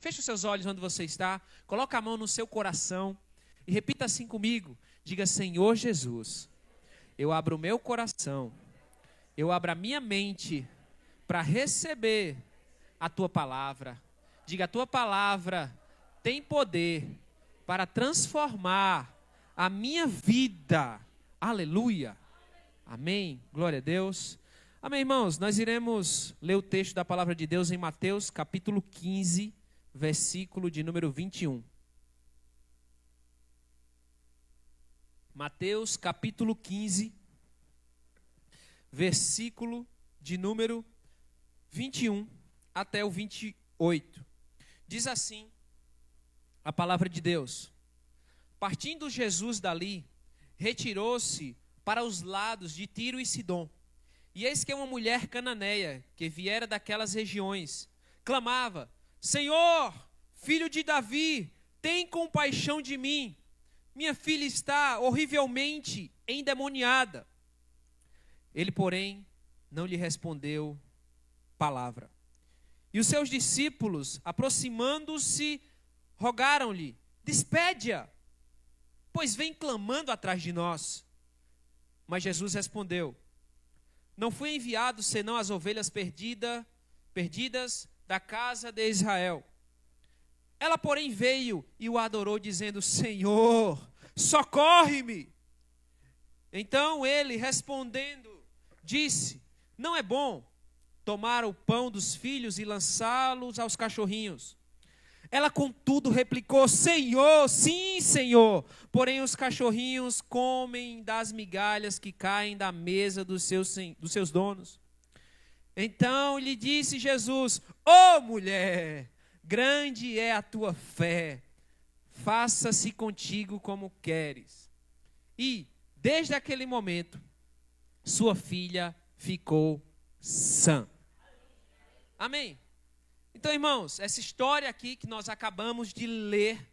Feche os seus olhos onde você está, coloca a mão no seu coração e repita assim comigo. Diga: Senhor Jesus, eu abro o meu coração, eu abro a minha mente para receber a tua palavra. Diga: a tua palavra tem poder para transformar a minha vida. Aleluia. Amém. Glória a Deus. Amém, irmãos. Nós iremos ler o texto da palavra de Deus em Mateus, capítulo 15, versículo de número 21. Mateus, capítulo 15, versículo de número 21 até o 28. Diz assim a palavra de Deus: Partindo Jesus dali, retirou-se para os lados de Tiro e Sidom. E eis que uma mulher cananeia, que viera daquelas regiões, clamava: Senhor, filho de Davi, tem compaixão de mim. Minha filha está horrivelmente endemoniada. Ele, porém, não lhe respondeu palavra. E os seus discípulos, aproximando-se, rogaram-lhe: Despede-a, pois vem clamando atrás de nós. Mas Jesus respondeu: Não fui enviado senão as ovelhas perdidas da casa de Israel. Ela, porém, veio e o adorou, dizendo: Senhor, socorre-me. Então ele, respondendo, disse: Não é bom tomar o pão dos filhos e lançá-los aos cachorrinhos. Ela, contudo, replicou: Senhor, sim, Senhor. Porém, os cachorrinhos comem das migalhas que caem da mesa dos seus donos. Então lhe disse Jesus: Ó mulher, grande é a tua fé. Faça-se contigo como queres. E, desde aquele momento, sua filha ficou sã. Amém? Então, irmãos, essa história aqui que nós acabamos de ler,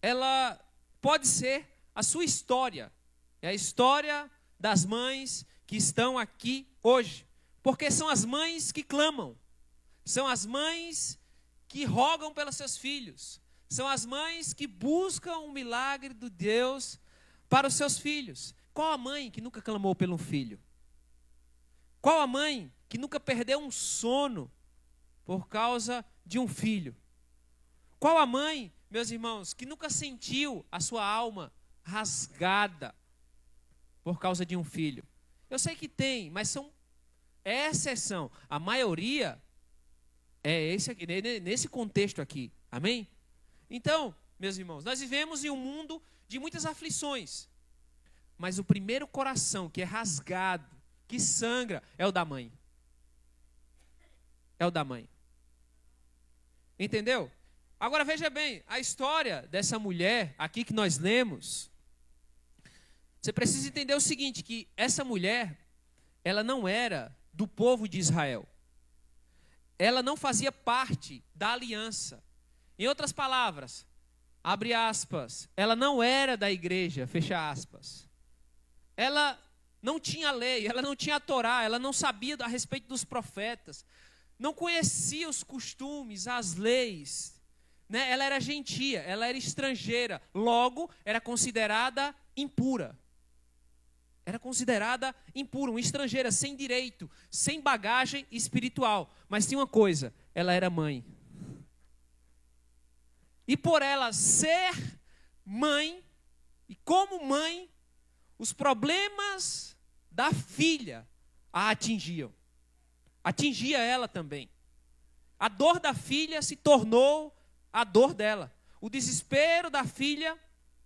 ela pode ser a sua história. É a história das mães que estão aqui hoje. Porque são as mães que clamam. São as mães que rogam pelos seus filhos. São as mães que buscam um milagre de Deus para os seus filhos. Qual a mãe que nunca clamou pelo filho? Qual a mãe que nunca perdeu um sono por causa de um filho? Qual a mãe, meus irmãos, que nunca sentiu a sua alma rasgada por causa de um filho? Eu sei que tem, mas é exceção. A maioria é nesse contexto aqui. Amém? Então, meus irmãos, nós vivemos em um mundo de muitas aflições. Mas o primeiro coração que é rasgado, que sangra, é o da mãe. É o da mãe. Entendeu? Agora veja bem, a história dessa mulher aqui que nós lemos, você precisa entender o seguinte, que essa mulher, ela não era do povo de Israel. Ela não fazia parte da aliança. Em outras palavras, abre aspas, ela não era da igreja, fecha aspas. Ela não tinha lei, ela não tinha a Torá, ela não sabia a respeito dos profetas, não conhecia os costumes, as leis, né? Ela era gentia, ela era estrangeira, logo era considerada impura. Era considerada impura, uma estrangeira, sem direito, sem bagagem espiritual. Mas tinha uma coisa, ela era mãe. E por ela ser mãe, e como mãe, os problemas da filha a atingiam. Atingia ela também. A dor da filha se tornou a dor dela. O desespero da filha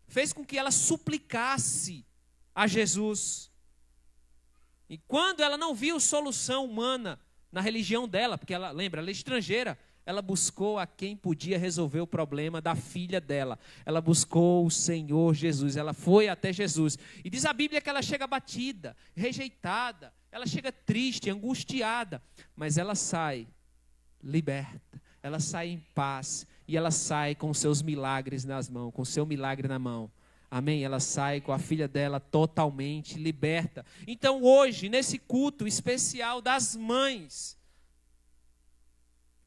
fez com que ela suplicasse a Jesus. E quando ela não viu solução humana na religião dela, porque ela, lembra, ela é estrangeira, ela buscou a quem podia resolver o problema da filha dela. Ela buscou o Senhor Jesus, ela foi até Jesus. E diz a Bíblia que ela chega abatida, rejeitada, ela chega triste, angustiada, mas ela sai liberta, ela sai em paz, e ela sai com seus milagres nas mãos, com seu milagre na mão. Amém? Ela sai com a filha dela totalmente liberta. Então hoje, nesse culto especial das mães,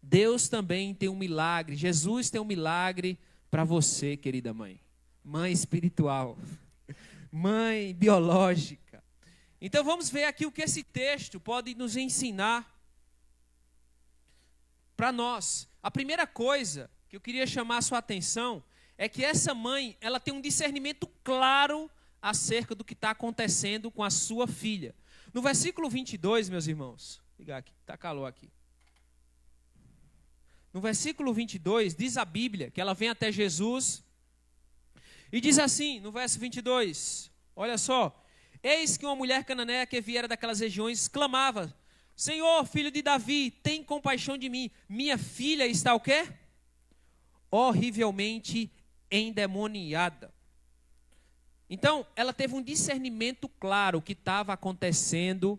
Deus também tem um milagre, Jesus tem um milagre para você, querida mãe. Mãe espiritual, mãe biológica. Então vamos ver aqui o que esse texto pode nos ensinar para nós. A primeira coisa que eu queria chamar a sua atenção é que essa mãe, ela tem um discernimento claro acerca do que está acontecendo com a sua filha. No versículo 22, meus irmãos, vou ligar aqui, está calor aqui. No versículo 22, diz a Bíblia que ela vem até Jesus e diz assim, no verso 22, olha só: eis que uma mulher cananeia que viera daquelas regiões clamava: Senhor, filho de Davi, tem compaixão de mim. Minha filha está o quê? Horrivelmente endemoniada. Então, ela teve um discernimento claro o que estava acontecendo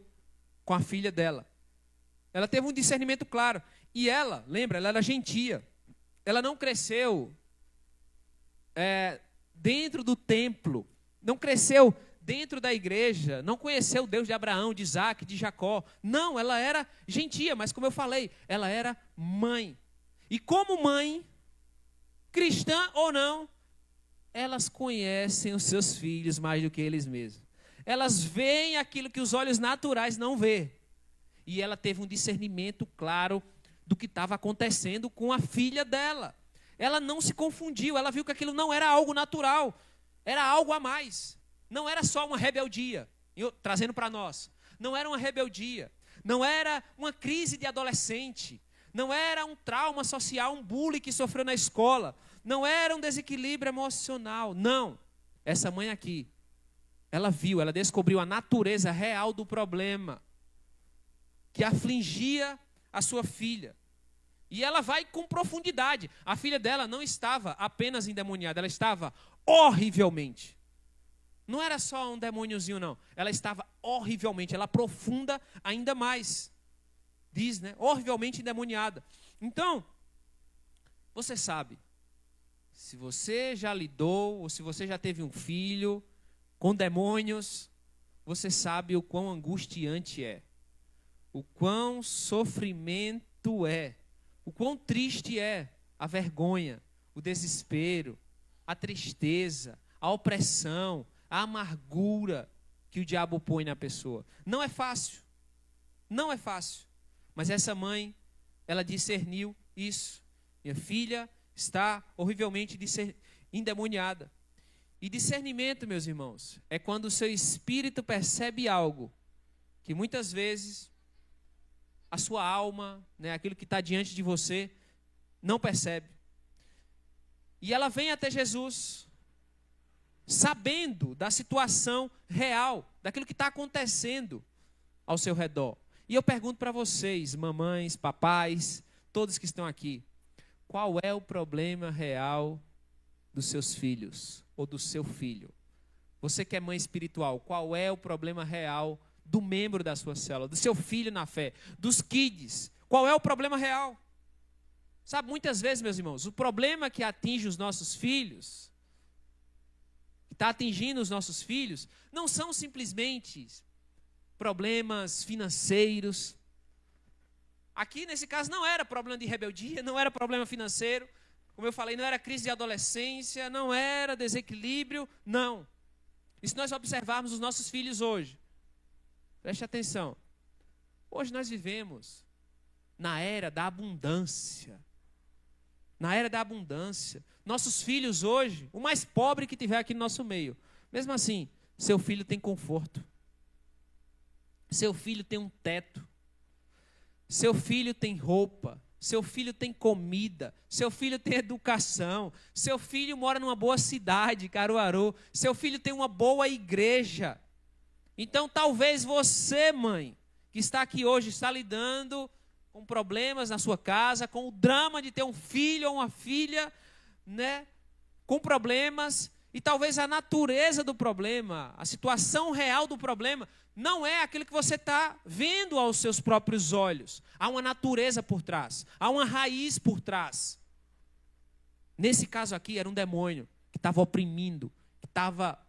com a filha dela. Ela teve um discernimento claro. E ela, lembra, ela era gentia. Ela não cresceu dentro do templo. Não cresceu dentro da igreja. Não conheceu o Deus de Abraão, de Isaac, de Jacó. Não, ela era gentia, mas como eu falei, ela era mãe. E como mãe, cristã ou não, elas conhecem os seus filhos mais do que eles mesmos. Elas veem aquilo que os olhos naturais não vê. E ela teve um discernimento claro do que estava acontecendo com a filha dela. Ela não se confundiu, ela viu que aquilo não era algo natural, era algo a mais. Não era só uma rebeldia, trazendo para nós. Não era uma rebeldia, não era uma crise de adolescente, não era um trauma social, um bullying que sofreu na escola, não era um desequilíbrio emocional, não. Essa mãe aqui, ela viu, ela descobriu a natureza real do problema que afligia a sua filha. E ela vai com profundidade. A filha dela não estava apenas endemoniada, ela estava horrivelmente. Não era só um demôniozinho, não. Ela estava horrivelmente, ela aprofunda ainda mais. Diz, né? Horrivelmente endemoniada. Então, você sabe, se você já lidou, ou se você já teve um filho com demônios, você sabe o quão angustiante é. O quão sofrimento é. O quão triste é a vergonha, o desespero, a tristeza, a opressão, a amargura que o diabo põe na pessoa. Não é fácil. Não é fácil. Mas essa mãe, ela discerniu isso. Minha filha está horrivelmente endemoniada. E discernimento, meus irmãos, é quando o seu espírito percebe algo que muitas vezes a sua alma, né, aquilo que está diante de você, não percebe. E ela vem até Jesus, sabendo da situação real, daquilo que está acontecendo ao seu redor. E eu pergunto para vocês, mamães, papais, todos que estão aqui, qual é o problema real dos seus filhos ou do seu filho? Você que é mãe espiritual, qual é o problema real do membro da sua célula, do seu filho na fé, dos kids? Qual é o problema real? Sabe, muitas vezes, meus irmãos, o problema que atinge os nossos filhos, que está atingindo os nossos filhos, não são simplesmente problemas financeiros. Aqui, nesse caso, não era problema de rebeldia, não era problema financeiro. Como eu falei, não era crise de adolescência, não era desequilíbrio, não. E se nós observarmos os nossos filhos hoje, preste atenção. Hoje nós vivemos na era da abundância. Na era da abundância. Nossos filhos hoje, o mais pobre que tiver aqui no nosso meio, mesmo assim, seu filho tem conforto. Seu filho tem um teto. Seu filho tem roupa. Seu filho tem comida. Seu filho tem educação. Seu filho mora numa boa cidade, Caruaru. Seu filho tem uma boa igreja. Então, talvez você, mãe, que está aqui hoje, está lidando com problemas na sua casa, com o drama de ter um filho ou uma filha, né, com problemas, e talvez a natureza do problema, a situação real do problema, não é aquilo que você está vendo aos seus próprios olhos. Há uma natureza por trás, há uma raiz por trás. Nesse caso aqui, era um demônio que estava oprimindo, que estava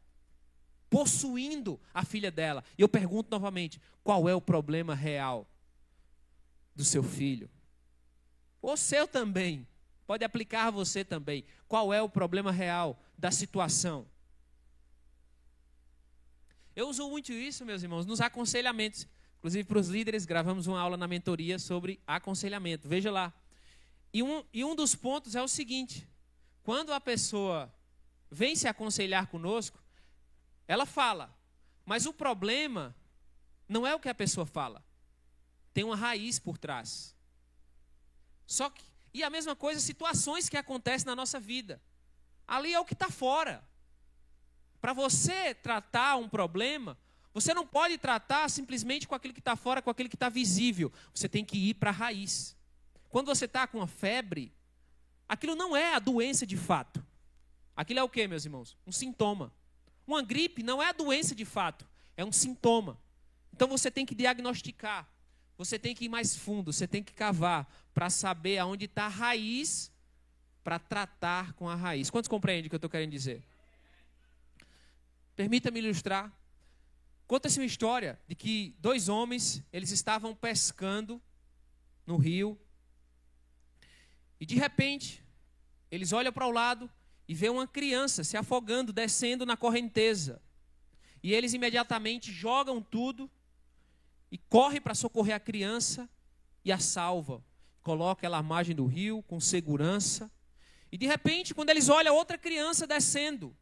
possuindo a filha dela. E eu pergunto novamente, qual é o problema real do seu filho? O seu também. Pode aplicar a você também. Qual é o problema real da situação? Eu uso muito isso, meus irmãos, nos aconselhamentos. Inclusive, para os líderes, gravamos uma aula na mentoria sobre aconselhamento. Veja lá. E um dos pontos é o seguinte. Quando a pessoa vem se aconselhar conosco, ela fala. Mas o problema não é o que a pessoa fala. Tem uma raiz por trás. E a mesma coisa, situações que acontecem na nossa vida. Ali é o que está fora. Para você tratar um problema, você não pode tratar simplesmente com aquilo que está fora, com aquilo que está visível. Você tem que ir para a raiz. Quando você está com uma febre, aquilo não é a doença de fato. Aquilo é o quê, meus irmãos? Um sintoma. Uma gripe não é a doença de fato, é um sintoma. Então você tem que diagnosticar. Você tem que ir mais fundo, você tem que cavar para saber aonde está a raiz, para tratar com a raiz. Quantos compreendem o que eu estou querendo dizer? Permita-me ilustrar. Conta-se uma história de que 2 homens, eles estavam pescando no rio. E de repente, eles olham para o lado e vê uma criança se afogando, descendo na correnteza. E eles imediatamente jogam tudo e correm para socorrer a criança e a salvam. Colocam ela à margem do rio com segurança. E de repente, quando eles olham outra criança descendo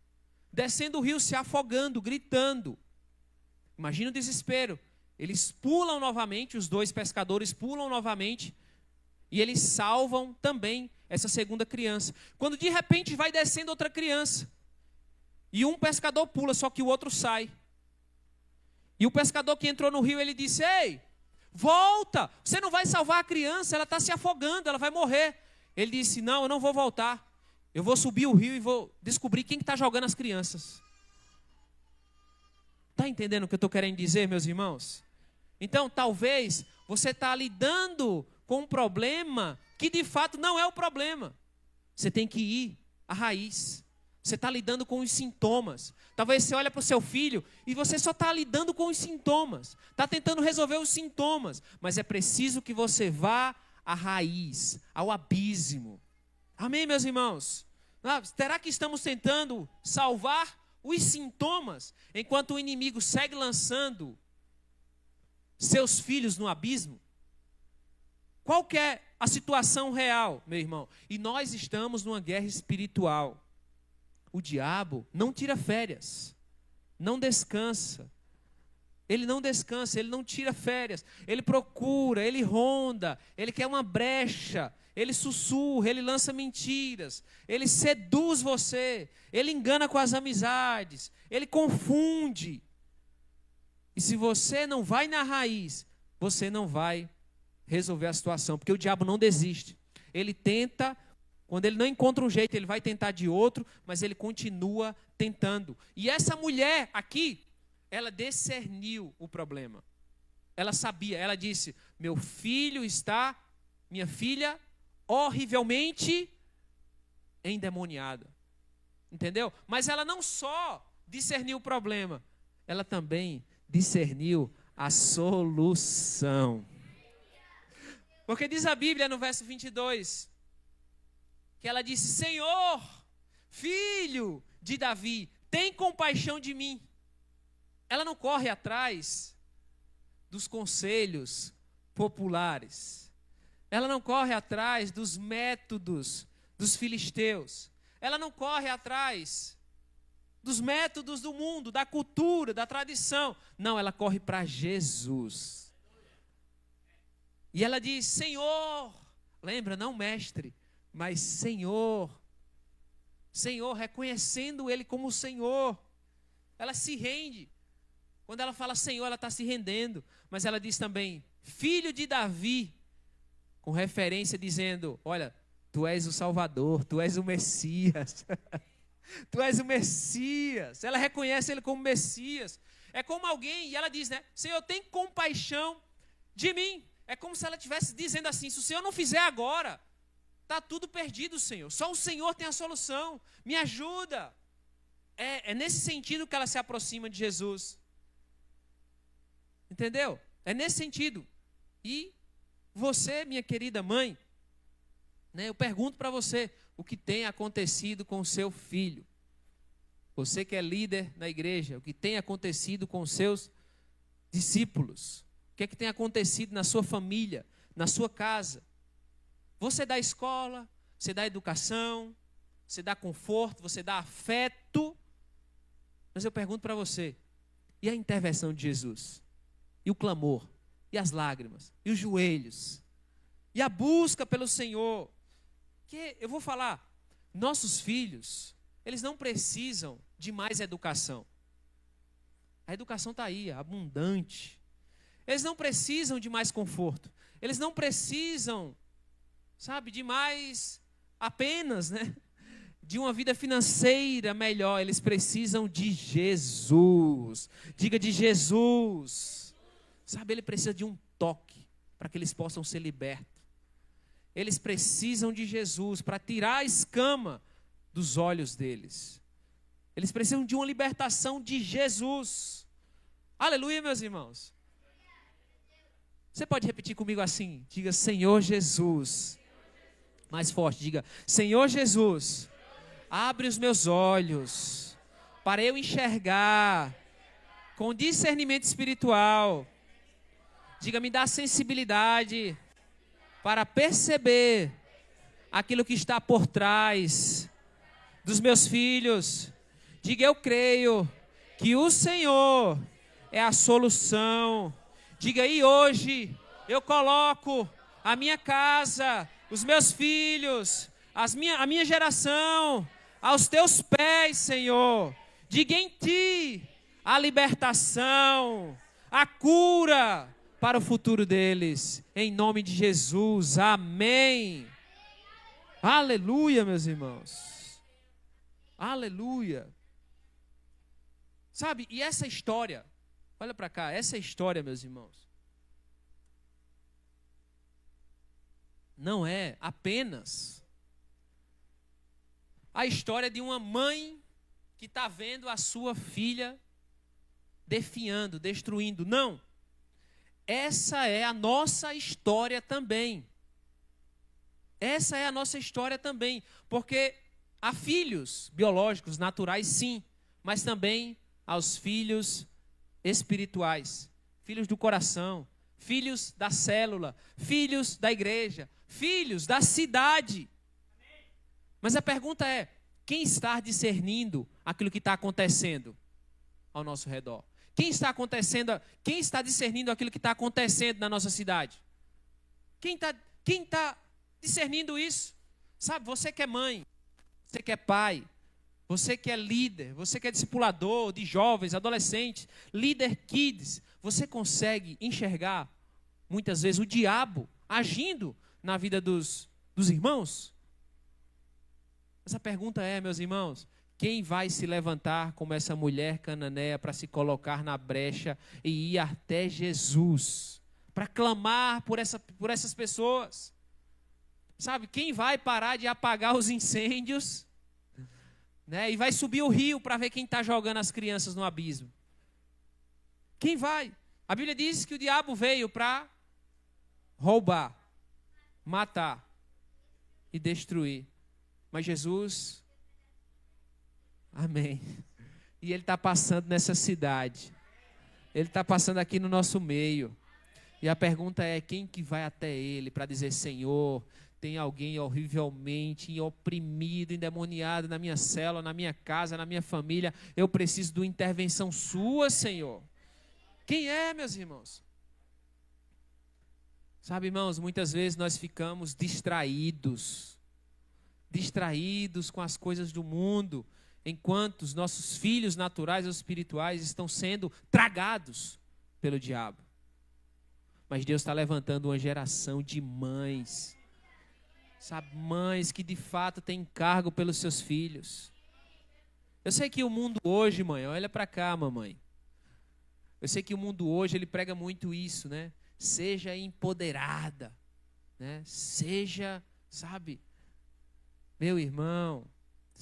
o rio, se afogando, gritando. Imagina o desespero. Eles pulam novamente, os 2 pescadores pulam novamente e eles salvam também essa segunda criança. Quando de repente vai descendo outra criança e um pescador pula, só que o outro sai. E o pescador que entrou no rio, ele disse: ei, volta, você não vai salvar a criança, ela está se afogando, ela vai morrer. Ele disse: não, eu não vou voltar. Eu vou subir o rio e vou descobrir quem está jogando as crianças. Está entendendo o que eu estou querendo dizer, meus irmãos? Então, talvez você está lidando com um problema que de fato não é o problema. Você tem que ir à raiz. Você está lidando com os sintomas. Talvez você olhe para o seu filho e você só está lidando com os sintomas. Está tentando resolver os sintomas. Mas é preciso que você vá à raiz, ao abismo. Amém, meus irmãos? Será que estamos tentando salvar os sintomas enquanto o inimigo segue lançando seus filhos no abismo? Qual que é a situação real, meu irmão? E nós estamos numa guerra espiritual. O diabo não tira férias, não descansa. Ele não descansa, ele não tira férias. Ele procura, ele ronda, ele quer uma brecha, ele sussurra, ele lança mentiras, ele seduz você, ele engana com as amizades, ele confunde. E se você não vai na raiz, você não vai resolver a situação, porque o diabo não desiste. Ele tenta, quando ele não encontra um jeito, ele vai tentar de outro, mas ele continua tentando. E essa mulher aqui, ela discerniu o problema. Ela sabia, ela disse: minha filha, horrivelmente endemoniada. Entendeu? Mas ela não só discerniu o problema, ela também discerniu a solução. Porque diz a Bíblia no verso 22, que ela disse: Senhor, filho de Davi, tem compaixão de mim. Ela não corre atrás dos conselhos populares. Ela não corre atrás dos métodos dos filisteus. Ela não corre atrás dos métodos do mundo, da cultura, da tradição. Não, ela corre para Jesus. E ela diz: Senhor, lembra, não mestre, mas Senhor. Senhor, reconhecendo Ele como o Senhor. Ela se rende. Quando ela fala Senhor, ela está se rendendo. Mas ela diz também, filho de Davi, com referência dizendo: olha, tu és o Salvador, tu és o Messias. Tu és o Messias. Ela reconhece Ele como Messias. É como alguém, e ela diz, né? Senhor, tem compaixão de mim. É como se ela estivesse dizendo assim: se o Senhor não fizer agora, está tudo perdido, Senhor. Só o Senhor tem a solução. Me ajuda. É nesse sentido que ela se aproxima de Jesus. Entendeu? É nesse sentido. E você, minha querida mãe, Né? Eu pergunto para você, o que tem acontecido com o seu filho? Você que é líder na igreja, o que tem acontecido com os seus discípulos? O que é que tem acontecido na sua família, na sua casa? Você dá escola, você dá educação, você dá conforto, você dá afeto. Mas eu pergunto para você, e a intervenção de Jesus? E o clamor? E as lágrimas? E os joelhos? E a busca pelo Senhor? Que eu vou falar, nossos filhos, eles não precisam de mais educação. A educação está aí, abundante. Eles não precisam de mais conforto. Eles não precisam, sabe, de mais apenas, né? De uma vida financeira melhor. Eles precisam de Jesus. Diga de Jesus. Sabe, ele precisa de um toque para que eles possam ser libertos. Eles precisam de Jesus para tirar a escama dos olhos deles. Eles precisam de uma libertação de Jesus. Aleluia, meus irmãos. Você pode repetir comigo assim? Diga, Senhor Jesus. Mais forte, diga, Senhor Jesus, abre os meus olhos para eu enxergar com discernimento espiritual. Diga, me dá sensibilidade para perceber aquilo que está por trás dos meus filhos. Diga, eu creio que o Senhor é a solução. Diga, e hoje eu coloco a minha casa, os meus filhos, a minha geração aos teus pés, Senhor. Diga, em ti a libertação, a cura para o futuro deles, em nome de Jesus, amém. Aleluia, meus irmãos, aleluia. Sabe, e essa história, olha para cá, essa história, meus irmãos, não é apenas a história de uma mãe que está vendo a sua filha definhando, destruindo, não. Essa é a nossa história também. Essa é a nossa história também. Porque há filhos biológicos, naturais, sim. Mas também aos filhos espirituais. Filhos do coração. Filhos da célula. Filhos da igreja. Filhos da cidade. Mas a pergunta é, quem está discernindo aquilo que está acontecendo ao nosso redor? Quem está discernindo aquilo que está acontecendo na nossa cidade? Quem está discernindo isso? Sabe, você que é mãe, você que é pai, você que é líder, você que é discipulador de jovens, adolescentes, líder kids, você consegue enxergar, muitas vezes, o diabo agindo na vida dos irmãos? Essa pergunta é, meus irmãos, quem vai se levantar como essa mulher cananeia para se colocar na brecha e ir até Jesus, para clamar por essas pessoas? Sabe, quem vai parar de apagar os incêndios, né, e vai subir o rio para ver quem está jogando as crianças no abismo? Quem vai? A Bíblia diz que o diabo veio para roubar, matar e destruir. Mas Jesus, amém, e Ele está passando nessa cidade. Ele está passando aqui no nosso meio. E a pergunta é, quem que vai até Ele para dizer, Senhor, tem alguém horrivelmente oprimido, endemoniado na minha célula, na minha casa, na minha família. Eu preciso de uma intervenção sua, Senhor. Quem é, meus irmãos? Sabe, irmãos, muitas vezes nós ficamos distraídos com as coisas do mundo, enquanto os nossos filhos naturais ou espirituais estão sendo tragados pelo diabo. Mas Deus está levantando uma geração de mães, sabe, mães que de fato têm encargo pelos seus filhos. Eu sei que o mundo hoje, mãe, olha para cá, mamãe. Eu sei que o mundo hoje, ele prega muito isso, né? Seja empoderada, né? Seja, sabe, meu irmão,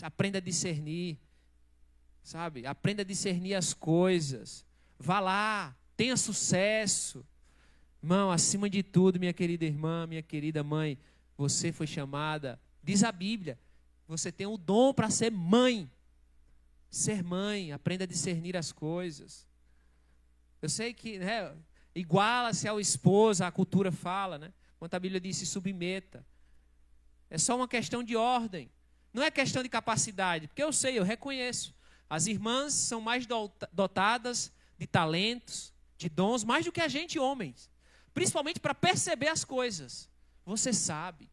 aprenda a discernir, sabe? Aprenda a discernir as coisas. Vá lá, tenha sucesso. Irmão, acima de tudo, minha querida irmã, minha querida mãe, Você foi chamada, diz a Bíblia, você tem o dom para ser mãe. Ser mãe, aprenda a discernir as coisas. Eu sei que, né, iguala-se ao esposo, a cultura fala, né? Quando a Bíblia diz se submeta. É só uma questão de ordem. Não é questão de capacidade, porque eu sei, eu reconheço. As irmãs são mais dotadas de talentos, de dons, mais do que a gente, homens. Principalmente para perceber as coisas. Você sabe.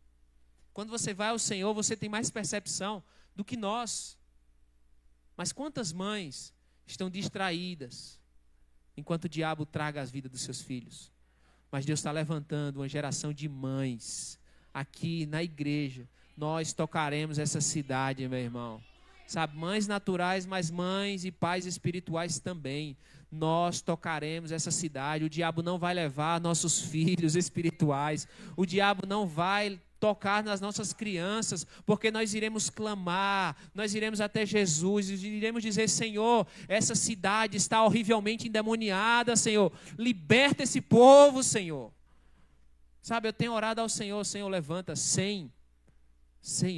Quando você vai ao Senhor, você tem mais percepção do que nós. Mas quantas mães estão distraídas enquanto o diabo traga as vidas dos seus filhos? Mas Deus está levantando uma geração de mães aqui na igreja. Nós tocaremos essa cidade, meu irmão. Sabe, mães naturais, mas mães e pais espirituais também. Nós tocaremos essa cidade. O diabo não vai levar nossos filhos espirituais. O diabo não vai tocar nas nossas crianças, porque nós iremos clamar, nós iremos até Jesus e iremos dizer: Senhor, essa cidade está horrivelmente endemoniada, Senhor. Liberta esse povo, Senhor. Sabe, eu tenho orado ao Senhor: Senhor, levanta 100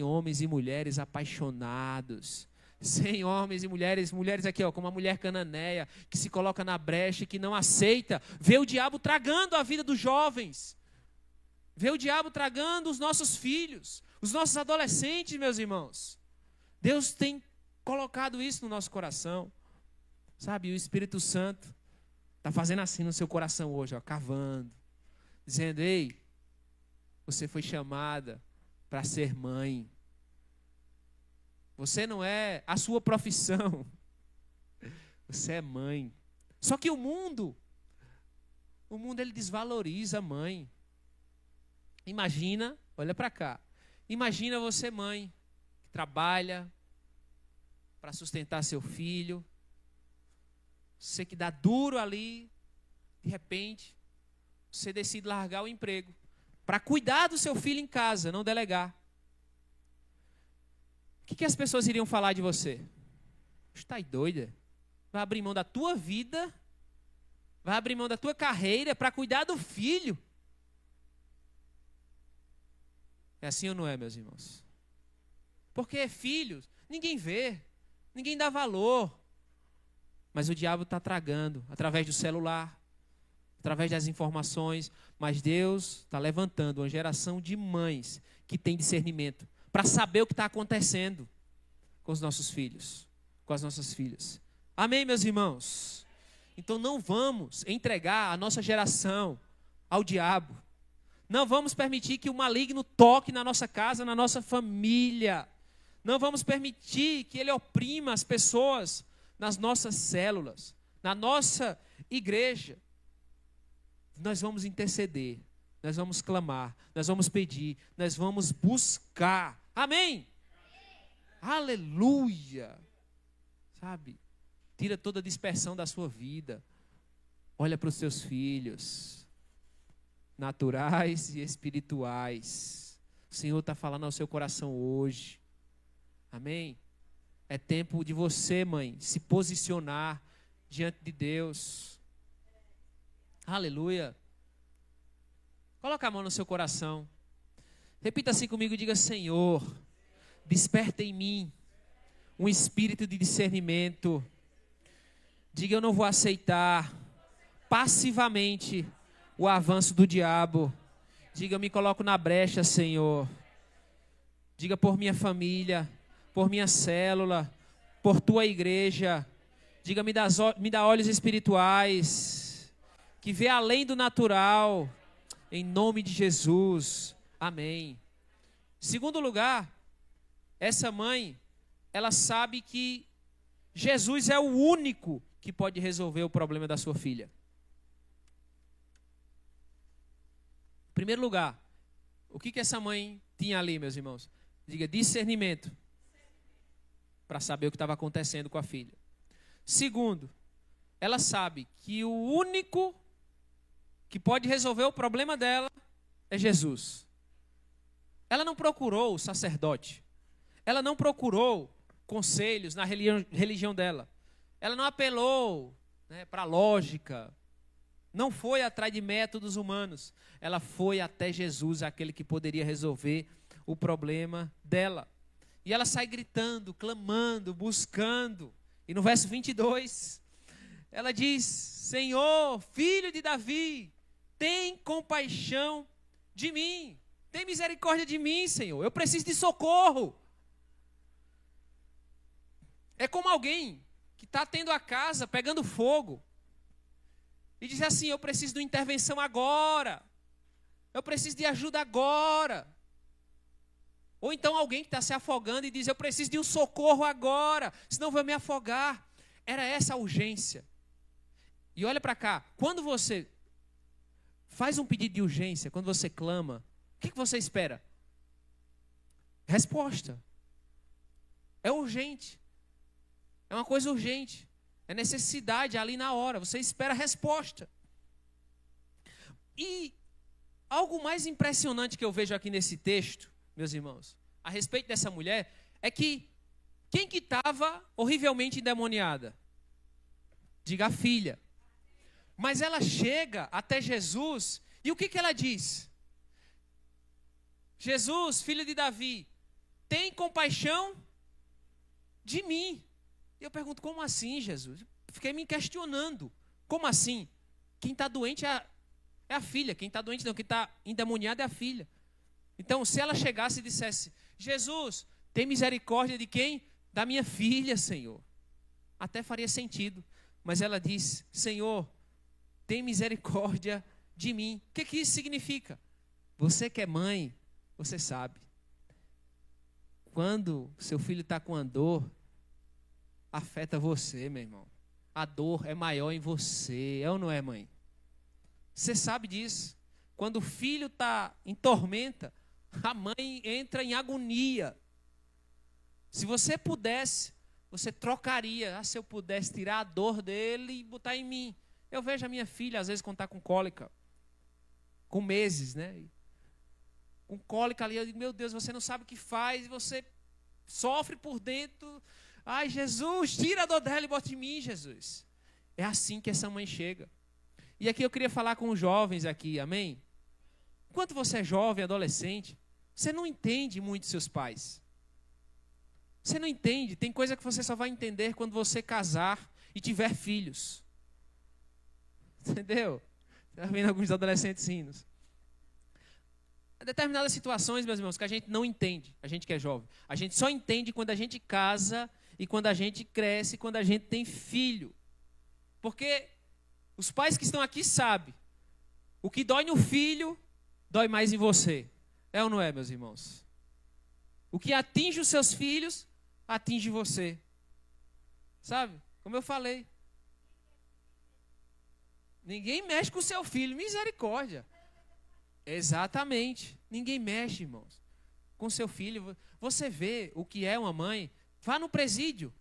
homens e mulheres apaixonados. 100 homens e mulheres aqui, ó, como a mulher cananeia, que se coloca na brecha e que não aceita, vê o diabo tragando a vida dos jovens, vê o diabo tragando os nossos filhos, os nossos adolescentes, meus irmãos. Deus tem colocado isso no nosso coração, sabe? E o Espírito Santo está fazendo assim no seu coração hoje, ó, cavando, dizendo: ei, você foi chamada para ser mãe. Você não é a sua profissão. Você é mãe. Só que o mundo ele desvaloriza a mãe. Imagina, olha para cá. Imagina você, mãe, que trabalha para sustentar seu filho. Você que dá duro ali, de repente, você decide largar o emprego para cuidar do seu filho em casa, não delegar. O que as pessoas iriam falar de você? Está doida? Vai abrir mão da tua vida, vai abrir mão da tua carreira para cuidar do filho. É assim ou não é, meus irmãos? Porque filhos, ninguém vê, ninguém dá valor. Mas o diabo está tragando através do celular, através das informações. Mas Deus está levantando uma geração de mães que tem discernimento para saber o que está acontecendo com os nossos filhos, com as nossas filhas. Amém, meus irmãos? Então não vamos entregar a nossa geração ao diabo. Não vamos permitir que o maligno toque na nossa casa, na nossa família. Não vamos permitir que ele oprima as pessoas nas nossas células, na nossa igreja. Nós vamos interceder, nós vamos clamar, nós vamos pedir, nós vamos buscar. Amém? Aleluia! Sabe? Tira toda a dispersão da sua vida. Olha para os seus filhos, naturais e espirituais. O Senhor está falando ao seu coração hoje. Amém? É tempo de você, mãe, se posicionar diante de Deus. Aleluia. Coloca a mão no seu coração. Repita assim comigo e diga: Senhor, desperta em mim um espírito de discernimento. Diga: eu não vou aceitar passivamente o avanço do diabo. Diga: eu me coloco na brecha, Senhor. Diga: por minha família, por minha célula, por tua igreja. Diga: me dá olhos espirituais, que vê além do natural, em nome de Jesus. Amém. Segundo lugar, essa mãe, ela sabe que Jesus é o único que pode resolver o problema da sua filha. Em primeiro lugar, o que essa mãe tinha ali, meus irmãos? Diga: discernimento, para saber o que estava acontecendo com a filha. Segundo, ela sabe que o único que pode resolver o problema dela é Jesus. Ela não procurou o sacerdote. Ela não procurou conselhos na religião dela. Ela não apelou, para a lógica. Não foi atrás de métodos humanos. Ela foi até Jesus, aquele que poderia resolver o problema dela. E ela sai gritando, clamando, buscando. E no verso 22, ela diz: Senhor, filho de Davi, tem compaixão de mim. Tem misericórdia de mim, Senhor. Eu preciso de socorro. É como alguém que está tendo a casa pegando fogo e diz assim: eu preciso de uma intervenção agora. Eu preciso de ajuda agora. Ou então alguém que está se afogando e diz: eu preciso de um socorro agora, senão eu vou me afogar. Era essa a urgência. E olha para cá, quando você faz um pedido de urgência, quando você clama, o que você espera? Resposta. É urgente. É uma coisa urgente. É necessidade ali na hora. Você espera a resposta. E algo mais impressionante que eu vejo aqui nesse texto, meus irmãos, a respeito dessa mulher, é que quem que estava horrivelmente endemoniada? Diga a filha. Mas ela chega até Jesus e o que ela diz? Jesus, filho de Davi, tem compaixão de mim. E eu pergunto, como assim, Jesus? Fiquei me questionando. Como assim? Quem está doente é a filha. Quem está doente não, quem está endemoniado é a filha. Então, se ela chegasse e dissesse: Jesus, tem misericórdia de quem? Da minha filha, Senhor. Até faria sentido. Mas ela diz: Senhor, tem misericórdia de mim. O que isso significa? Você que é mãe, você sabe. Quando seu filho está com a dor, afeta você, meu irmão. A dor é maior em você, é ou não é, mãe? Você sabe disso. Quando o filho está em tormenta, a mãe entra em agonia. Se você pudesse, você trocaria. Se eu pudesse tirar a dor dele e botar em mim. Eu vejo a minha filha, às vezes, quando está com cólica, com meses, né? Com cólica ali, eu digo: meu Deus, você não sabe o que faz, e você sofre por dentro. Ai, Jesus, tira a dor dela e bota em mim, Jesus. É assim que essa mãe chega. E aqui eu queria falar com os jovens aqui, amém? Enquanto você é jovem, adolescente, você não entende muito seus pais. Você não entende, tem coisa que você só vai entender quando você casar e tiver filhos. Entendeu? Está vendo alguns adolescentes rindo. Há determinadas situações, meus irmãos, que a gente não entende, a gente que é jovem. A gente só entende quando a gente casa e quando a gente cresce, quando a gente tem filho. Porque os pais que estão aqui sabem, o que dói no filho, dói mais em você. É ou não é, meus irmãos? O que atinge os seus filhos, atinge você. Sabe? Como eu falei. Ninguém mexe com o seu filho, misericórdia. Exatamente. Ninguém mexe, irmãos, com seu filho. Você vê o que é uma mãe. Vá no presídio.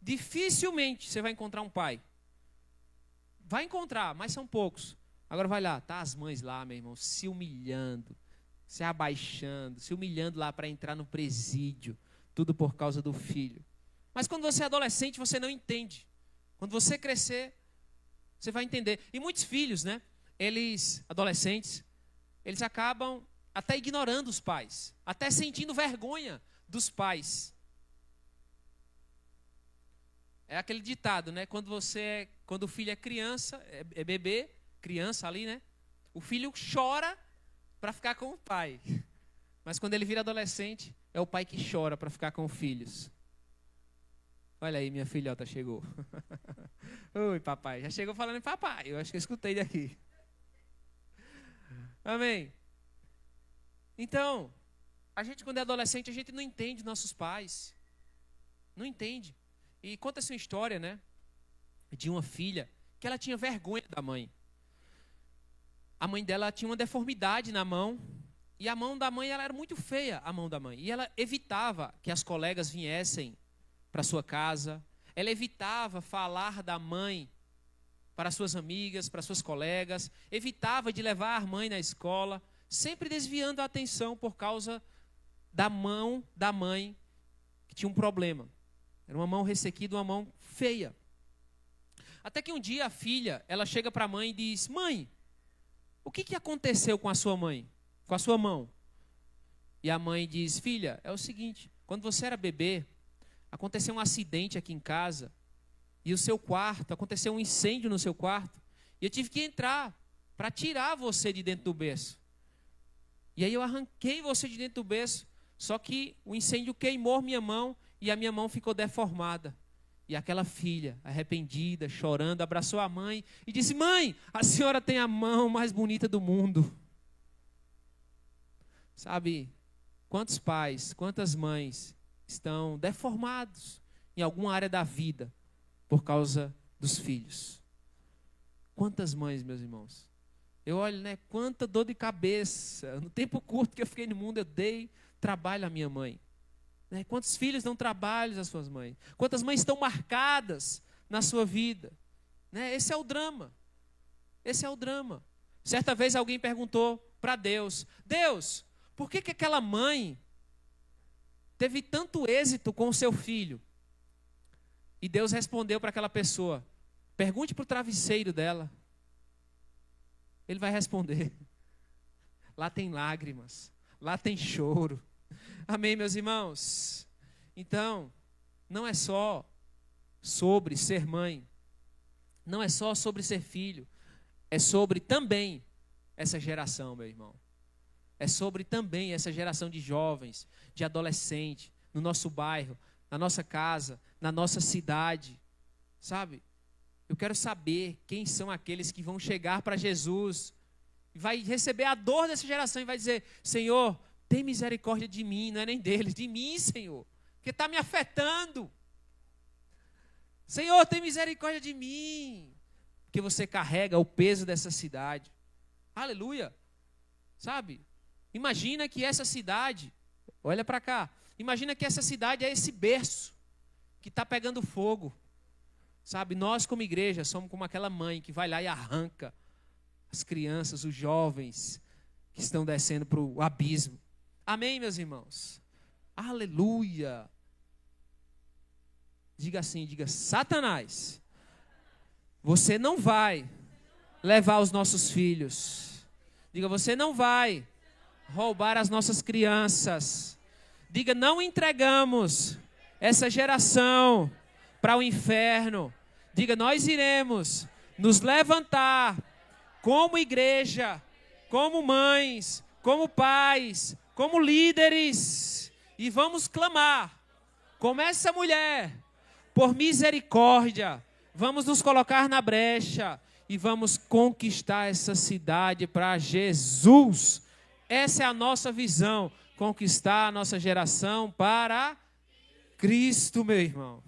Dificilmente você vai encontrar um pai. Vai encontrar, mas são poucos. Agora vai lá, tá as mães lá, meu irmão, se humilhando, se abaixando, se humilhando lá para entrar no presídio. Tudo por causa do filho. Mas quando você é adolescente, você não entende. Quando você crescer, você vai entender. E muitos filhos, né? Adolescentes, eles acabam até ignorando os pais, até sentindo vergonha dos pais. É aquele ditado, né? Quando o filho é criança, é bebê, criança ali, né? O filho chora para ficar com o pai. Mas quando ele vira adolescente, é o pai que chora para ficar com os filhos. Olha aí, minha filhota chegou. Oi, papai. Já chegou falando em papai. Eu acho que eu escutei daqui. Amém. Então, a gente quando é adolescente, a gente não entende nossos pais. Não entende. E conta-se uma história, né? De uma filha que ela tinha vergonha da mãe. A mãe dela tinha uma deformidade na mão. E a mão da mãe, ela era muito feia, a mão da mãe. E ela evitava que as colegas viessem para sua casa. Ela evitava falar da mãe para suas amigas, para suas colegas. Evitava de levar a mãe na escola. Sempre desviando a atenção por causa da mão da mãe que tinha um problema. Era uma mão ressequida, uma mão feia. Até que um dia a filha, ela chega para a mãe e diz: mãe, o que aconteceu com a sua mãe? Com a sua mão? E a mãe diz: filha, é o seguinte, quando você era bebê, aconteceu um acidente aqui em casa, e o seu quarto, aconteceu um incêndio no seu quarto, e eu tive que entrar para tirar você de dentro do berço. E aí eu arranquei você de dentro do berço, só que o incêndio queimou minha mão, e a minha mão ficou deformada. E aquela filha, arrependida, chorando, abraçou a mãe e disse: mãe, a senhora tem a mão mais bonita do mundo. Sabe, quantos pais, quantas mães estão deformados em alguma área da vida por causa dos filhos? Quantas mães, meus irmãos? Eu olho, né, quanta dor de cabeça. No tempo curto que eu fiquei no mundo, eu dei trabalho à minha mãe. Né? Quantos filhos dão trabalhos às suas mães? Quantas mães estão marcadas na sua vida? Né? Esse é o drama. Esse é o drama. Certa vez alguém perguntou para Deus: Deus, por que aquela mãe teve tanto êxito com o seu filho? E Deus respondeu para aquela pessoa: pergunte para o travesseiro dela. Ele vai responder. Lá tem lágrimas, lá tem choro. Amém, meus irmãos? Então, não é só sobre ser mãe, não é só sobre ser filho, é sobre também essa geração, meu irmão. É sobre também essa geração de jovens, de adolescentes, no nosso bairro, na nossa casa, na nossa cidade. Sabe? Eu quero saber quem são aqueles que vão chegar para Jesus e vai receber a dor dessa geração e vai dizer: Senhor, tem misericórdia de mim, não é nem deles, de mim, Senhor, porque está me afetando. Senhor, tem misericórdia de mim, porque você carrega o peso dessa cidade. Aleluia. Sabe? Imagina que essa cidade, olha para cá, imagina que essa cidade é esse berço que está pegando fogo. Sabe, nós como igreja somos como aquela mãe que vai lá e arranca as crianças, os jovens que estão descendo para o abismo. Amém, meus irmãos? Aleluia. Diga assim, diga: Satanás, você não vai levar os nossos filhos. Diga: você não vai roubar as nossas crianças. Diga: não entregamos essa geração para o inferno. Diga: nós iremos nos levantar como igreja, como mães, como pais, como líderes, e vamos clamar, como essa mulher, por misericórdia. Vamos nos colocar na brecha e vamos conquistar essa cidade para Jesus. Essa é a nossa visão, conquistar a nossa geração para Cristo, meu irmão.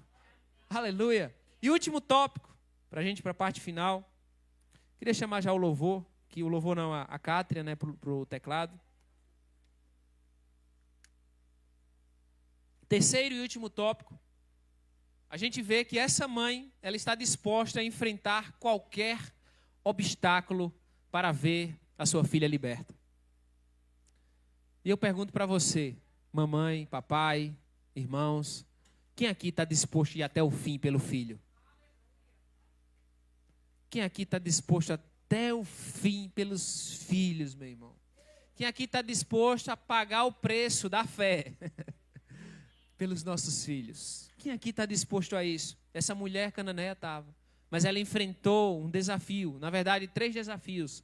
Aleluia. E último tópico, para a gente ir para a parte final. Queria chamar já o louvor, que o louvor não, a Cátria, né, para o teclado. Terceiro e último tópico. A gente vê que essa mãe, ela está disposta a enfrentar qualquer obstáculo para ver a sua filha liberta. E eu pergunto para você, mamãe, papai, irmãos, quem aqui está disposto a ir até o fim pelo filho? Quem aqui está disposto até o fim pelos filhos, meu irmão? Quem aqui está disposto a pagar o preço da fé pelos nossos filhos? Quem aqui está disposto a isso? Essa mulher cananeia estava. Mas ela enfrentou um desafio. Na verdade, 3 desafios.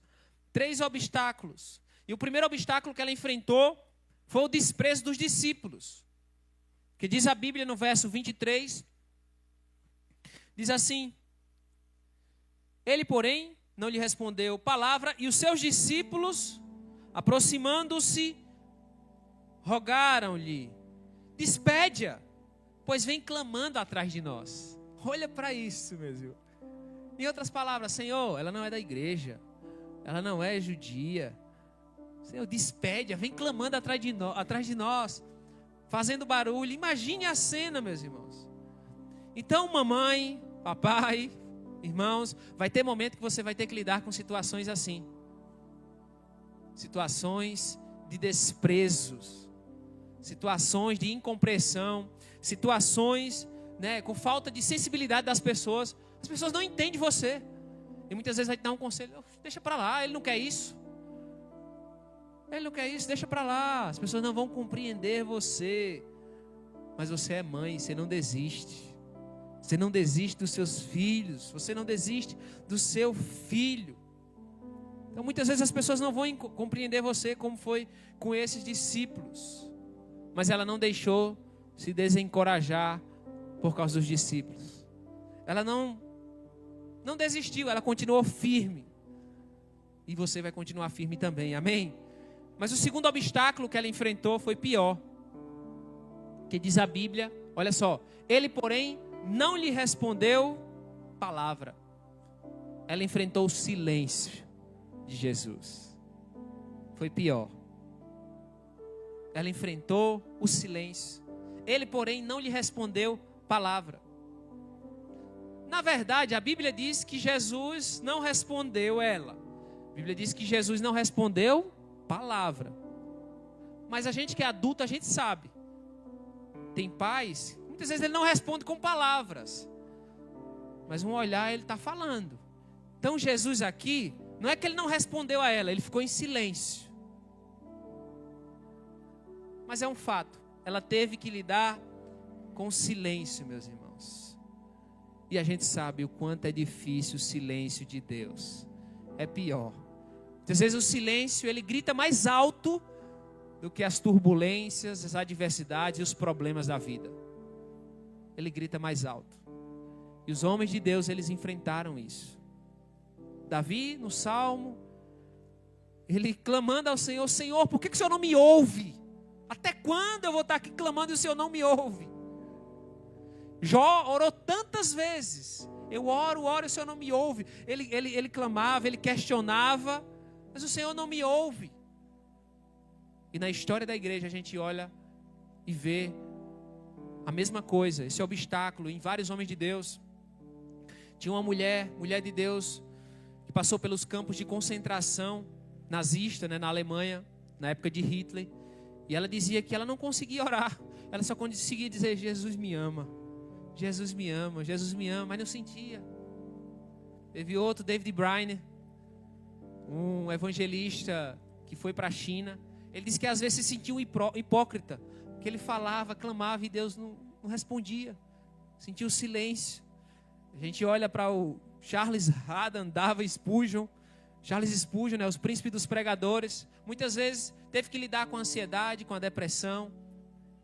3 obstáculos. E o primeiro obstáculo que ela enfrentou foi o desprezo dos discípulos. Que diz a Bíblia no verso 23. Diz assim: ele, porém, não lhe respondeu palavra, e os seus discípulos, aproximando-se, rogaram-lhe: despede-a, pois vem clamando atrás de nós. Olha para isso, meu Deus. Em outras palavras, Senhor, ela não é da igreja, ela não é judia. Senhor, despede-a, vem clamando atrás de nós, fazendo barulho. Imagine a cena, meus irmãos. Então, mamãe, papai, irmãos, vai ter momento que você vai ter que lidar com situações assim. Situações de desprezos, situações de incompreensão, situações, né, com falta de sensibilidade das pessoas. As pessoas não entendem você. E muitas vezes vai te dar um conselho, deixa para lá, ele não quer isso. Ele não quer isso, deixa para lá. As pessoas não vão compreender você. Mas você é mãe, você não desiste. Você não desiste dos seus filhos. Você não desiste do seu filho. Então muitas vezes as pessoas não vão compreender você como foi com esses discípulos. Mas ela não deixou se desencorajar por causa dos discípulos. Ela não desistiu, ela continuou firme. E você vai continuar firme também, amém? Mas o segundo obstáculo que ela enfrentou foi pior. Que diz a Bíblia, olha só. Ele, porém, não lhe respondeu palavra. Ela enfrentou o silêncio de Jesus. Foi pior. Ela enfrentou o silêncio. Ele, porém, não lhe respondeu palavra. Na verdade, a Bíblia diz que Jesus não respondeu ela. A Bíblia diz que Jesus não respondeu palavra. Mas a gente que é adulto, a gente sabe. Tem pais, muitas vezes ele não responde com palavras. Mas um olhar ele está falando. Então Jesus aqui, não é que ele não respondeu a ela, ele ficou em silêncio. Mas é um fato. Ela teve que lidar com o silêncio, meus irmãos. E a gente sabe o quanto é difícil o silêncio de Deus. É pior. Às vezes o silêncio, ele grita mais alto do que as turbulências, as adversidades e os problemas da vida. Ele grita mais alto. E os homens de Deus, eles enfrentaram isso. Davi, no Salmo, ele clamando ao Senhor, Senhor, por que o Senhor não me ouve? Até quando eu vou estar aqui clamando e o Senhor não me ouve? Jó orou tantas vezes. Eu oro e o Senhor não me ouve. Ele clamava, ele questionava, mas o Senhor não me ouve. E na história da igreja a gente olha e vê a mesma coisa, esse obstáculo em vários homens de Deus. Tinha uma mulher de Deus, que passou pelos campos de concentração nazista, na Alemanha, na época de Hitler. E ela dizia que ela não conseguia orar. Ela só conseguia dizer, Jesus me ama. Jesus me ama, Jesus me ama, mas não sentia. Teve outro, David Briner, um evangelista que foi para a China. Ele disse que às vezes se sentia um hipócrita, que ele falava, clamava e Deus não respondia. Sentia o silêncio. A gente olha para o Charles Haddon, David Spurgeon, Charles Spurgeon, os príncipes dos pregadores. Muitas vezes teve que lidar com a ansiedade, com a depressão.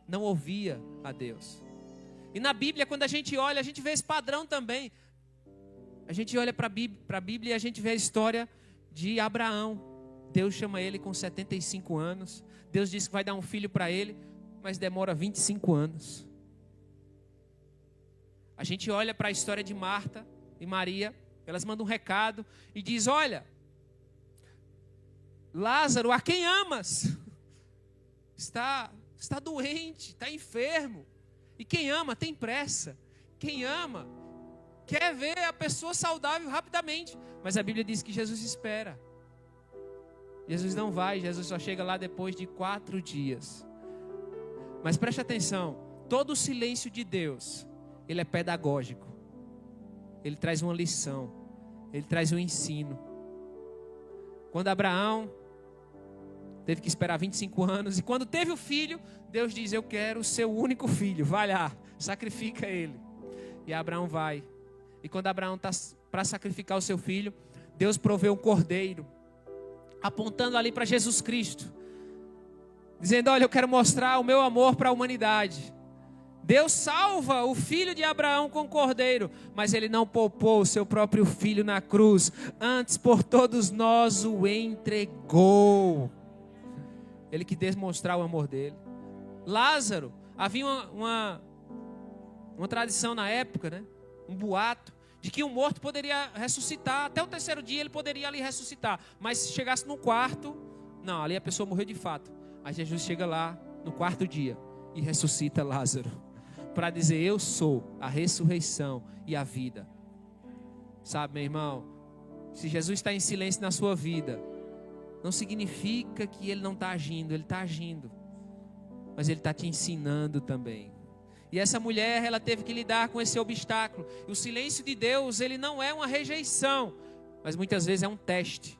Não ouvia a Deus. E na Bíblia, quando a gente olha, a gente vê esse padrão também. A gente olha para a Bíblia e a gente vê a história de Abraão. Deus chama ele com 75 anos. Deus diz que vai dar um filho para ele, mas demora 25 anos. A gente olha para a história de Marta e Maria. Elas mandam um recado e diz, olha, Lázaro, a quem amas, está doente, está enfermo. E quem ama tem pressa. Quem ama quer ver a pessoa saudável rapidamente. Mas a Bíblia diz que Jesus espera. Jesus não vai, Jesus só chega lá depois de 4 dias. Mas preste atenção, todo o silêncio de Deus, ele é pedagógico. Ele traz uma lição, ele traz um ensino. Quando Abraão teve que esperar 25 anos, e quando teve o filho, Deus diz, eu quero o seu único filho, vai lá, sacrifica ele. E Abraão vai. E quando Abraão está para sacrificar o seu filho, Deus provê um cordeiro, apontando ali para Jesus Cristo, dizendo, olha, eu quero mostrar o meu amor para a humanidade. Deus salva o filho de Abraão com o cordeiro, mas ele não poupou o seu próprio filho na cruz, antes por todos nós o entregou. Ele quis demonstrar o amor dele. Lázaro, havia uma tradição na época, né? Um boato, de que um morto poderia ressuscitar, até o 3º dia ele poderia ali ressuscitar, mas se chegasse no 4º, não, ali a pessoa morreu de fato. Aí Jesus chega lá no 4º dia e ressuscita Lázaro, para dizer, eu sou a ressurreição e a vida. Sabe, meu irmão, se Jesus está em silêncio na sua vida, não significa que ele não está agindo, ele está agindo, mas ele está te ensinando também. E essa mulher, ela teve que lidar com esse obstáculo. E o silêncio de Deus, ele não é uma rejeição, mas muitas vezes é um teste.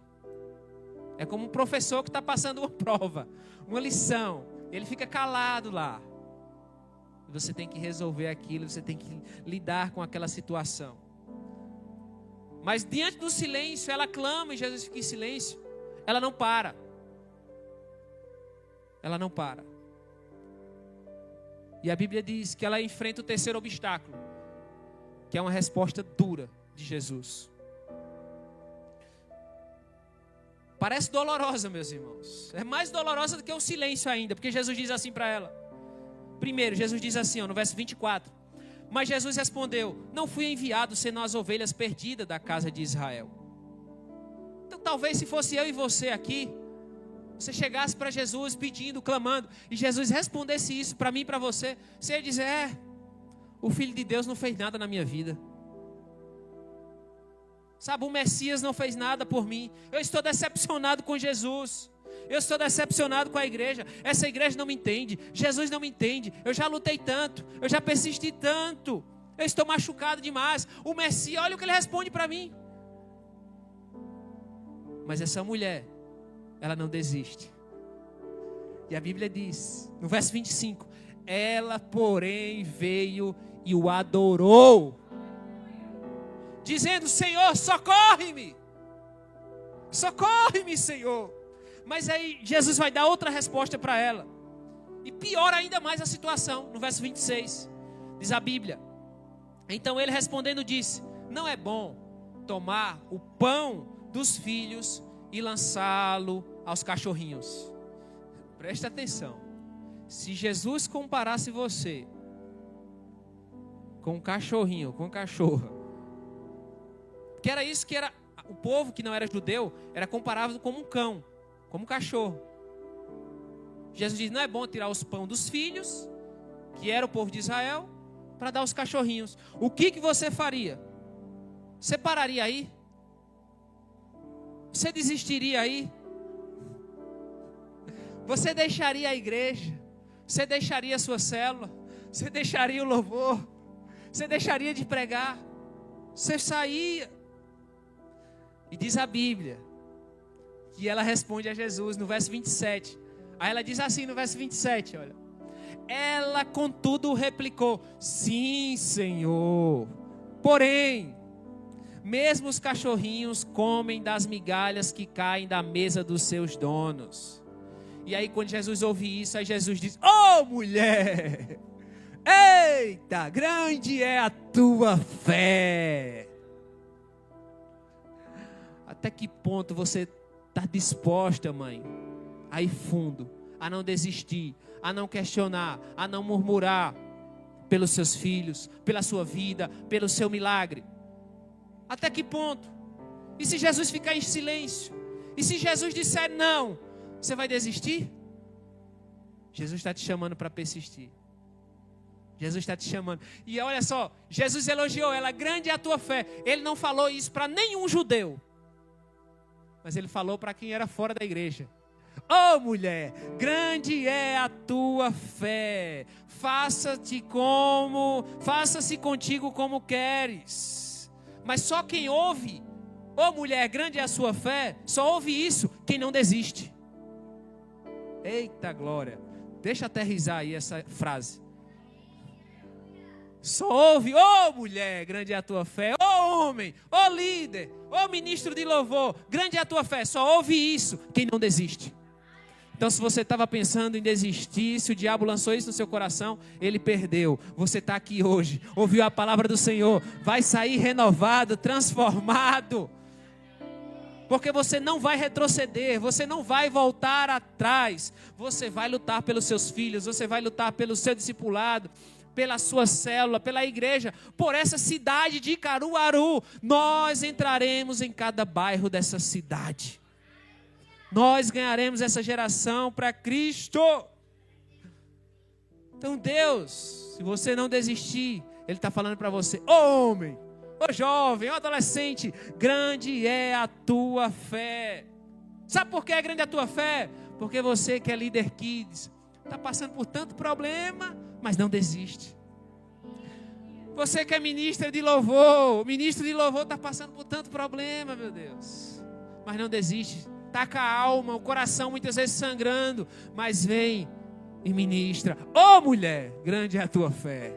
É como um professor que está passando uma prova, uma lição. Ele fica calado lá. E você tem que resolver aquilo, você tem que lidar com aquela situação. Mas diante do silêncio, ela clama e Jesus fica em silêncio. Ela não para. Ela não para. E a Bíblia diz que ela enfrenta o terceiro obstáculo, que é uma resposta dura de Jesus. Parece dolorosa, meus irmãos. É mais dolorosa do que o silêncio ainda, porque Jesus diz assim para ela. Primeiro, Jesus diz assim, no verso 24. Mas Jesus respondeu: não fui enviado senão as ovelhas perdidas da casa de Israel. Então talvez se fosse eu e você aqui, você chegasse para Jesus pedindo, clamando, e Jesus respondesse isso para mim e para você, você ia dizer: o Filho de Deus não fez nada na minha vida. Sabe, o Messias não fez nada por mim. Eu estou decepcionado com Jesus. Eu estou decepcionado com a igreja. Essa igreja não me entende. Jesus não me entende. Eu já lutei tanto. Eu já persisti tanto. Eu estou machucado demais. O Messias, olha o que ele responde para mim. Mas essa mulher, ela não desiste. E a Bíblia diz, no verso 25: ela, porém, veio e o adorou, dizendo: Senhor, socorre-me. Socorre-me, Senhor. Mas aí Jesus vai dar outra resposta para ela. E piora ainda mais a situação. No verso 26, diz a Bíblia: então ele respondendo disse: não é bom tomar o pão dos filhos e lançá-lo aos cachorrinhos. Presta atenção. Se Jesus comparasse você com um cachorrinho, com um cachorro, que era isso que era o povo que não era judeu, era comparável como um cão, como um cachorro. Jesus diz: não é bom tirar os pão dos filhos, que era o povo de Israel, para dar aos cachorrinhos. O que você faria? Você pararia aí? Você desistiria aí? Você deixaria a igreja? Você deixaria a sua célula? Você deixaria o louvor? Você deixaria de pregar? Você saía? E diz a Bíblia que ela responde a Jesus no verso 27. Aí ela diz assim no verso 27, olha: ela contudo replicou: sim, Senhor, porém mesmo os cachorrinhos comem das migalhas que caem da mesa dos seus donos. E aí quando Jesus ouve isso, aí Jesus diz: oh, mulher, eita, grande é a tua fé. Até que ponto você está disposta, mãe, a ir fundo, a não desistir, a não questionar, a não murmurar pelos seus filhos, pela sua vida, pelo seu milagre? Até que ponto? E se Jesus ficar em silêncio? E se Jesus disser não, você vai desistir? Jesus está te chamando para persistir. Jesus está te chamando. E olha só, Jesus elogiou ela: grande é a tua fé. Ele não falou isso para nenhum judeu, mas ele falou para quem era fora da igreja. Oh, mulher, grande é a tua fé. Faça-se contigo como queres. Mas só quem ouve: oh, mulher, grande é a sua fé, só ouve isso quem não desiste. Eita glória. Deixa aterrissar aí essa frase. Só ouve: oh, mulher, grande é a tua fé. Oh, homem, oh, líder, oh, ministro de louvor, grande é a tua fé. Só ouve isso quem não desiste. Então, se você estava pensando em desistir, se o diabo lançou isso no seu coração, ele perdeu. Você está aqui hoje, ouviu a palavra do Senhor, vai sair renovado, transformado. Porque você não vai retroceder, você não vai voltar atrás. Você vai lutar pelos seus filhos, você vai lutar pelo seu discipulado, pela sua célula, pela igreja, por essa cidade de Caruaru. Nós entraremos em cada bairro dessa cidade. Nós ganharemos essa geração para Cristo. Então Deus, se você não desistir, Ele está falando para você: ô homem, ô jovem, ô adolescente, grande é a tua fé. Sabe por que é grande a tua fé? Porque você que é líder kids, está passando por tanto problema, mas não desiste. Você que é ministra de louvor, o ministro de louvor está passando por tanto problema, meu Deus. Mas não desiste. Está com a alma, o coração muitas vezes sangrando. Mas vem e ministra. Ô mulher, grande é a tua fé.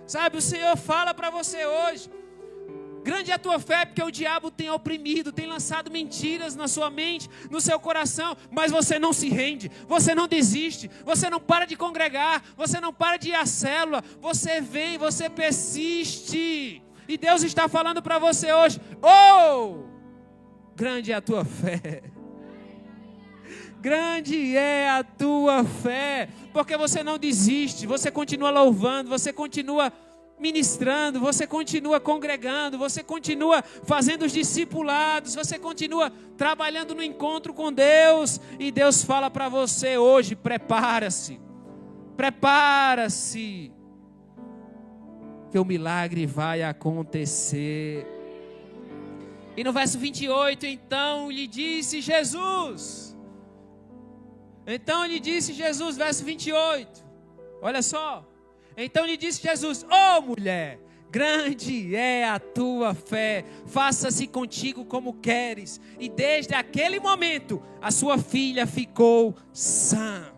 Sabe, o Senhor fala para você hoje. Grande é a tua fé, porque o diabo tem oprimido, tem lançado mentiras na sua mente, no seu coração, mas você não se rende, você não desiste, você não para de congregar, você não para de ir à célula, você vem, você persiste, e Deus está falando para você hoje, grande é a tua fé, grande é a tua fé, porque você não desiste, você continua louvando, você continua ministrando, você continua congregando, você continua fazendo os discipulados, você continua trabalhando no encontro com Deus, e Deus fala para você hoje, prepara-se, que o milagre vai acontecer. E no verso 28, então lhe disse Jesus, verso 28, olha só. Então lhe disse Jesus, mulher, grande é a tua fé, faça-se contigo como queres. E desde aquele momento, a sua filha ficou sã.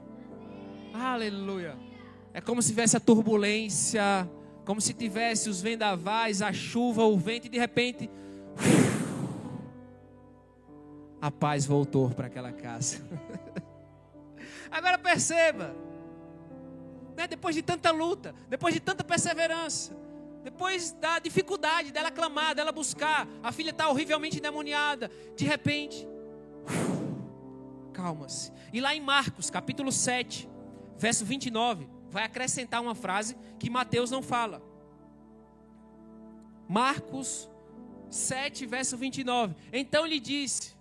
Aleluia. É como se tivesse a turbulência, como se tivesse os vendavais, a chuva, o vento, e de repente, a paz voltou para aquela casa. Agora perceba. Depois de tanta luta, depois de tanta perseverança, depois da dificuldade dela clamar, dela buscar, a filha está horrivelmente endemoniada, de repente, calma-se. E lá em Marcos, capítulo 7, verso 29, vai acrescentar uma frase que Mateus não fala. Marcos 7, verso 29. Então lhe disse,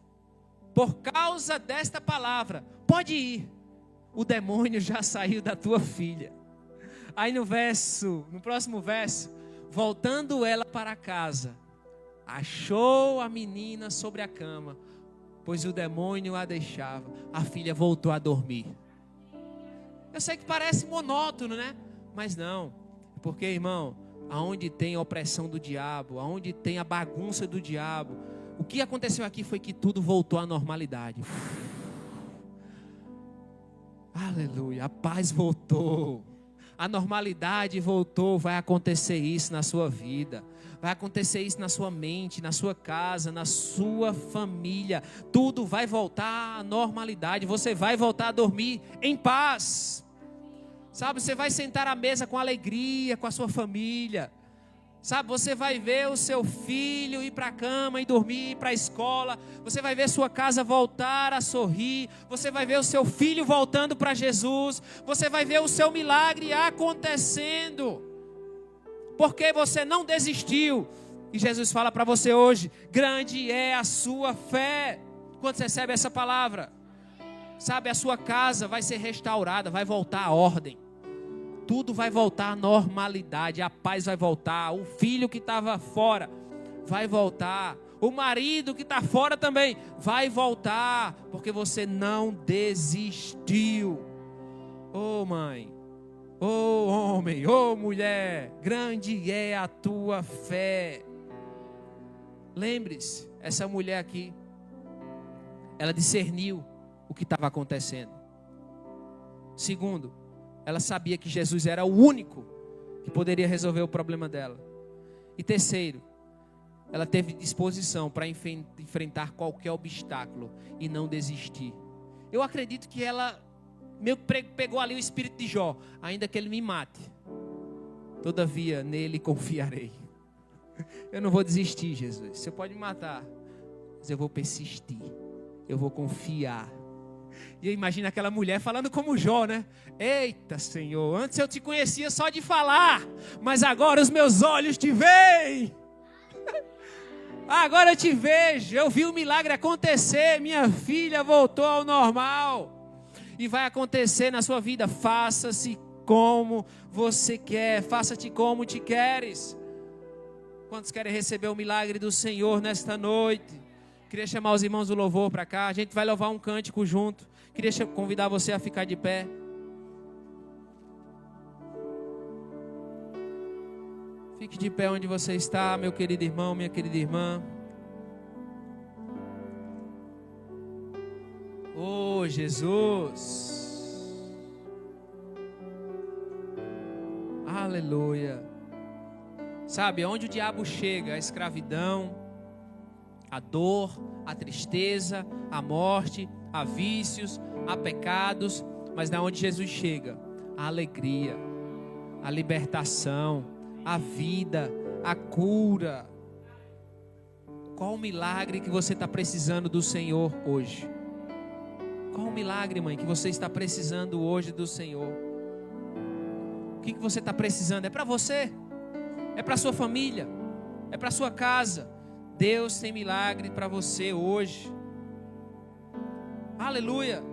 por causa desta palavra, pode ir. O demônio já saiu da tua filha. Aí no próximo verso, voltando ela para casa, achou a menina sobre a cama, pois o demônio a deixava. A filha voltou a dormir. Eu sei que parece monótono, né? Mas não, porque, irmão, aonde tem a opressão do diabo, aonde tem a bagunça do diabo, o que aconteceu aqui foi que tudo voltou à normalidade. Aleluia, a paz voltou, a normalidade voltou. Vai acontecer isso na sua vida, vai acontecer isso na sua mente, na sua casa, na sua família. Tudo vai voltar à normalidade, você vai voltar a dormir em paz. Sabe, você vai sentar à mesa com alegria, com a sua família. Sabe, você vai ver o seu filho ir para a cama e dormir, ir para a escola. Você vai ver sua casa voltar a sorrir. Você vai ver o seu filho voltando para Jesus. Você vai ver o seu milagre acontecendo. Porque você não desistiu. E Jesus fala para você hoje, grande é a sua fé. Quando você recebe essa palavra, sabe, a sua casa vai ser restaurada, vai voltar à ordem. Tudo vai voltar à normalidade, a paz vai voltar, o filho que estava fora vai voltar, o marido que está fora também vai voltar, porque você não desistiu. Mãe, homem, mulher, grande é a tua fé. Lembre-se, essa mulher aqui, ela discerniu o que estava acontecendo. Segundo, ela sabia que Jesus era o único que poderia resolver o problema dela. E terceiro, ela teve disposição para enfrentar qualquer obstáculo e não desistir. Eu acredito que ela meio que pegou ali o espírito de Jó. Ainda que ele me mate, todavia nele confiarei. Eu não vou desistir, Jesus. Você pode me matar, mas eu vou persistir. Eu vou confiar. E eu imagino aquela mulher falando como Jó, né? Eita, Senhor, antes eu te conhecia só de falar, mas agora os meus olhos te veem. Agora eu te vejo, eu vi o milagre acontecer, minha filha voltou ao normal. E vai acontecer na sua vida, faça-se como você quer, faça-te como te queres. Quantos querem receber o milagre do Senhor nesta noite? Queria chamar os irmãos do louvor para cá. A gente vai louvar um cântico junto. Queria convidar você a ficar de pé. Fique de pé onde você está, meu querido irmão, minha querida irmã. Oh, Jesus. Aleluia. Sabe, onde o diabo chega, a escravidão, a dor, a tristeza, a morte, a vícios, a pecados, mas da onde Jesus chega, a alegria, a libertação, a vida, a cura. Qual o milagre que você está precisando do Senhor hoje? Qual o milagre, mãe, que você está precisando hoje do Senhor? O que você está precisando? É para você? É para sua família? É para sua casa? Deus tem milagre para você hoje. Aleluia.